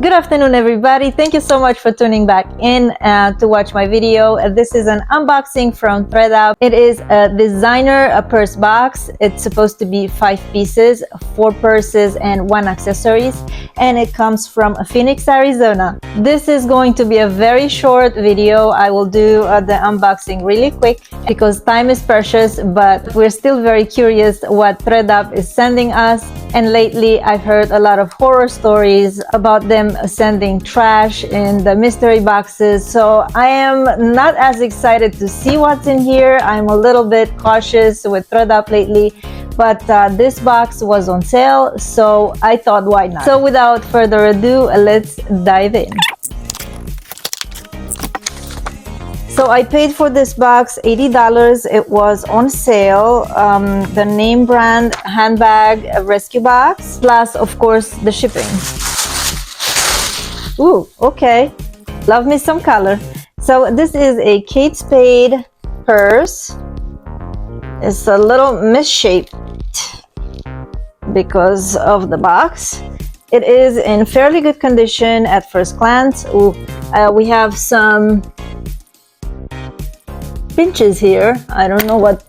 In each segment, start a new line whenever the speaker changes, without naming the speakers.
Good afternoon, everybody. Thank you so much for tuning back in to watch my video. This is an unboxing from Thredup. It is a designer purse box. It's supposed to be 5 pieces, 4 purses and 1 accessories, and it comes from Phoenix, Arizona. This is going to be a very short video. I will do the unboxing really quick because time is precious, but we're still very curious what Thredup is sending us. And lately I've heard a lot of horror stories about them sending trash in the mystery boxes, so I am not as excited to see what's in here. I'm a little bit cautious with Thredup lately, but this box was on sale, so I thought, why not? So without further ado, let's dive in. So I paid for this box $80. It was on sale. The name brand handbag rescue box, plus of course the shipping. Ooh, okay. Love me some color. So this is a Kate Spade purse. It's a little misshaped because of the box. It is in fairly good condition at first glance. Ooh, we have some pinches here. I don't know what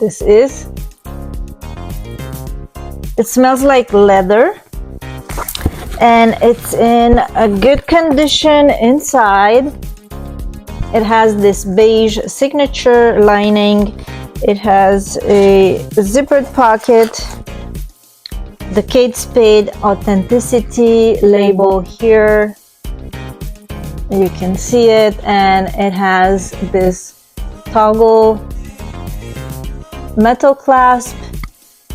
this is. It smells like leather, and it's in a good condition inside. It has this beige signature lining. It has a zippered pocket, the Kate Spade authenticity label here. You can see it, and it has this toggle metal clasp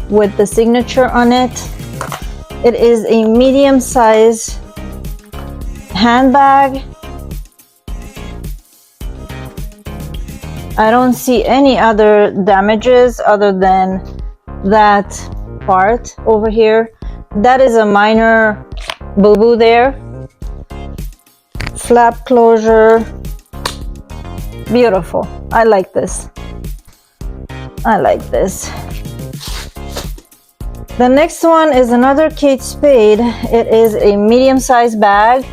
with the signature on it. It is a medium size handbag. I don't see any other damages other than that part over here. That is a minor boo-boo there. Flap closure, beautiful. I like this. I like this. The next one is another Kate Spade. It is a medium-sized bag,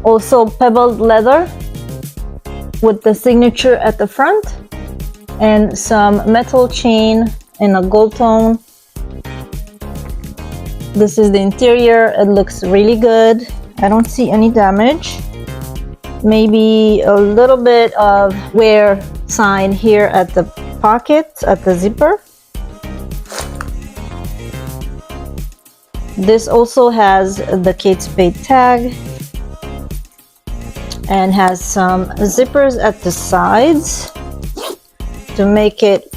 also pebbled leather with the signature at the front and some metal chain in a gold tone. This is the interior. It looks really good. I don't see any damage. Maybe a little bit of wear sign here at the pocket, at the zipper. This also has the Kate Spade tag and has some zippers at the sides to make it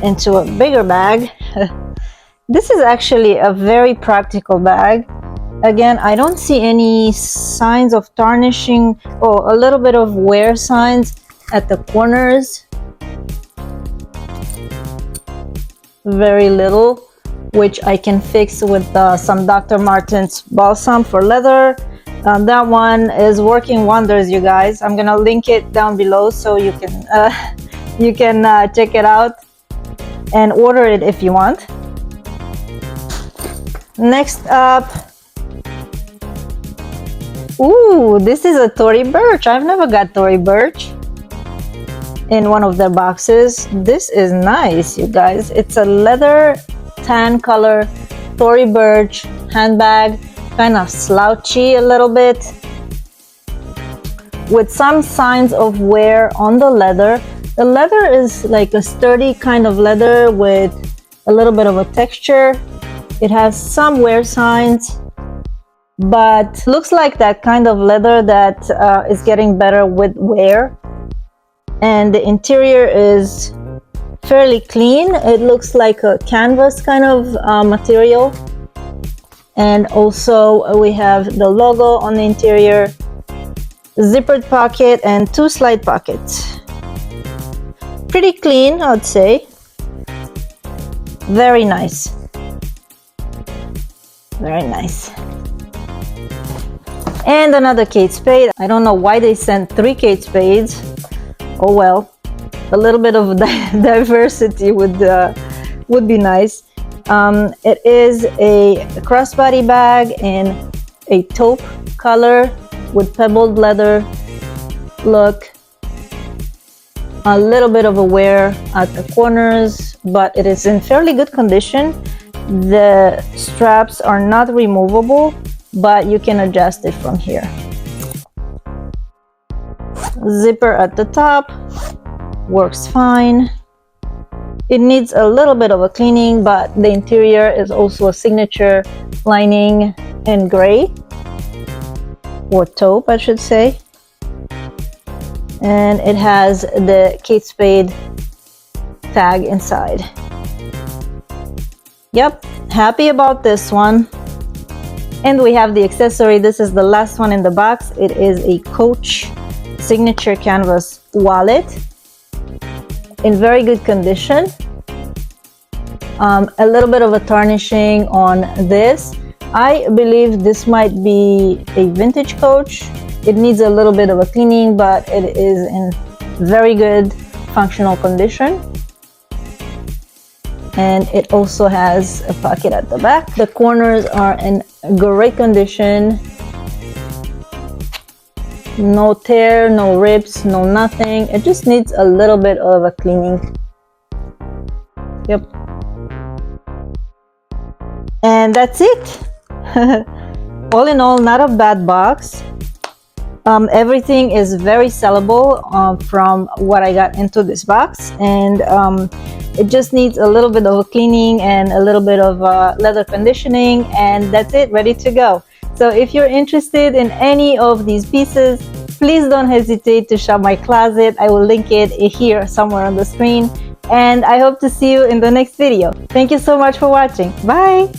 into a bigger bag. This is actually a very practical bag. Again, I don't see any signs of tarnishing or a little bit of wear signs at the corners. Very little, which I can fix with some Dr. Martens balsam for leather. That one is working wonders, you guys. I'm gonna link it down below so you can check it out and order it if you want. Next up, ooh, this is a Tory Burch. I've never got Tory Burch in one of their boxes. This is nice, you guys. It's a leather tan color Tory Burch handbag, kind of slouchy a little bit, with some signs of wear on the leather. The leather is like a sturdy kind of leather with a little bit of a texture. It has some wear signs, but looks like that kind of leather that is getting better with wear. And the interior is fairly clean. It looks like a canvas kind of material. And also we have the logo on the interior, zippered pocket and 2 slide pockets. Pretty clean, I would say. Very nice. Very nice. And another Kate Spade. I don't know why they sent 3 Kate Spades. Oh well, a little bit of diversity would be nice. It is a crossbody bag in a taupe color with pebbled leather look. A little bit of a wear at the corners, but it is in fairly good condition. The straps are not removable, but you can adjust it from here. Zipper at the top works fine. It needs a little bit of a cleaning, but the interior is also a signature lining in gray, or taupe I should say. And it has the Kate Spade tag inside. Yep, happy about this one. And we have the accessory. This is the last one in the box. It is a Coach signature canvas wallet in very good condition. A little bit of a tarnishing on this. I believe this might be a vintage Coach. It needs a little bit of a cleaning, but it is in very good functional condition. And it also has a pocket at the back. The corners are in great condition. No tear, no rips, no nothing. It just needs a little bit of a cleaning. Yep. And that's it. All in all, not a bad box. Everything is very sellable from what I got into this box, and it just needs a little bit of a cleaning and a little bit of leather conditioning, and that's it, ready to go. So if you're interested in any of these pieces, please don't hesitate to shop my closet. I will link it here somewhere on the screen, and I hope to see you in the next video. Thank you so much for watching. Bye.